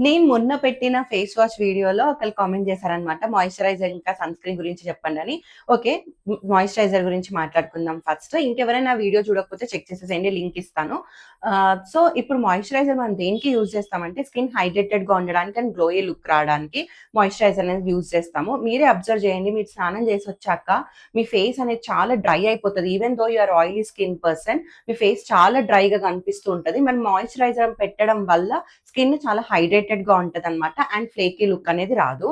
నేను మొన్న పెట్టిన ఫేస్ వాష్ వీడియోలో ఒకళ్ళు కామెంట్ చేశారనమాట. మాయిశ్చరైజర్ ఇంకా సన్ స్క్రీన్ గురించి చెప్పండని. ఓకే. మాయిశ్చరైజర్ గురించి మాట్లాడుకుందాం ఫస్ట్. ఇంకెవరైనా వీడియో చూడకపోతే చెక్ చేసేసేయండి. లింక్ ఇస్తాను. సో, ఇప్పుడు మాయిశ్చరైజర్ మనం దేనికి యూజ్ చేస్తామంటే స్కిన్ హైడ్రేటెడ్‌గా ఉండడానికి అండ్ గ్లోయీ లుక్ రావడానికి మాయిశ్చరైజర్ అనేది యూజ్ చేస్తాము. మీరే అబ్జర్వ్ చేయండి. మీరు స్నానం చేసొచ్చాక మీ ఫేస్ అనేది చాలా డ్రై అయిపోతది. Even though you are oily skin person మీ ఫేస్ చాలా డ్రైగా కనిపిస్తూ ఉంటది. మనం మాయిశ్చరైజర్ పెట్టడం వల్ల స్కిన్ చాలా హైడ్రేటెడ్ గా ఉంటది అనమాట అండ్ ఫ్లేకీ లుక్ అనేది రాదు.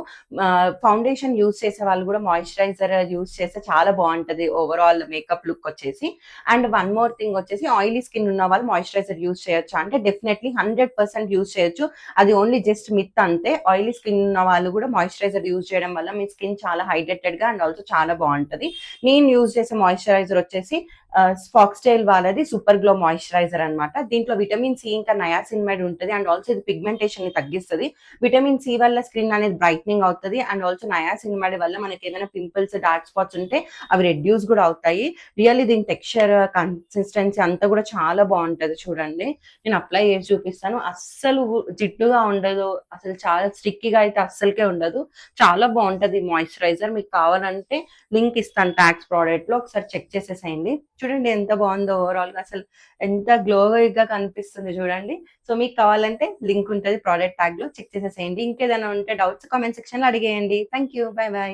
ఫౌండేషన్ యూజ్ చేసే వాళ్ళు కూడా మాయిశ్చరైజర్ యూజ్ చేస్తే చాలా బాగుంటది ఓవరాల్ మేకప్ లుక్ వచ్చేసి. అండ్ వన్ మోర్ థింగ్ వచ్చేసి ఆయిలీ స్కిన్ ఉన్న వాళ్ళు మాయిశ్చరైజర్ యూజ్ చేయొచ్చు అంటే డెఫినెట్లీ 100% యూజ్ చేయొచ్చు. అది ఓన్లీ జస్ట్ మిత్ అంతే. ఆయిలీ స్కిన్ ఉన్న వాళ్ళు కూడా మాయిశ్చరైజర్ యూజ్ చేయడం వల్ల మీ స్కిన్ చాలా హైడ్రేటెడ్ గా అండ్ ఆల్సో చాలా బాగుంటది. నేను యూజ్ చేసే మాయిశ్చరైజర్ వచ్చేసి ఫాక్స్టైల్ వాళ్ళది సూపర్ గ్లో మాయిశ్చరైజర్ అనమాట. దీంట్లో విటమిన్ సి ఇంకా నయాసిన్మైడ్ ఉంటుంది అండ్ ఆల్సో ఇది పిగ్మెంటేషన్ ని తగ్గిస్తుంది. విటమిన్ సి వల్ల స్కిన్ అనేది బ్రైట్నింగ్ అవుతుంది అండ్ ఆల్సో నయాసిన్మైడ్ వల్ల మనకి ఏదైనా పింపుల్స్ డార్క్ స్పాట్స్ ఉంటే అవి రెడ్యూస్ కూడా అవుతాయి. రియల్లీ దీని టెక్స్చర్ కన్సిస్టెన్సీ అంతా కూడా చాలా బాగుంటది. చూడండి నేను అప్లై చేసి చూపిస్తాను. అస్సలు జిడ్డుగా ఉండదు, అసలు చాలా స్టిక్కీగా అయితే అస్సలకే ఉండదు. చాలా బాగుంటది మాయిశ్చరైజర్. మీకు కావాలంటే లింక్ ఇస్తాను ట్యాక్స్ ప్రోడక్ట్ లో, ఒకసారి చెక్ చేసేసేయండి. చూడండి ఎంత బాగుందో ఓవరాల్ గా, అసలు ఎంత గ్లోగా కనిపిస్తుంది చూడండి. సో మీకు కావాలంటే లింక్ ఉంటుంది ప్రోడక్ట్ ట్యాగ్ లో, చెక్ చేసేసేయండి. ఇంకేదైనా ఉంటే డౌట్స్ కామెంట్ సెక్షన్ లో అడిగేయండి. Thank you. Bye by.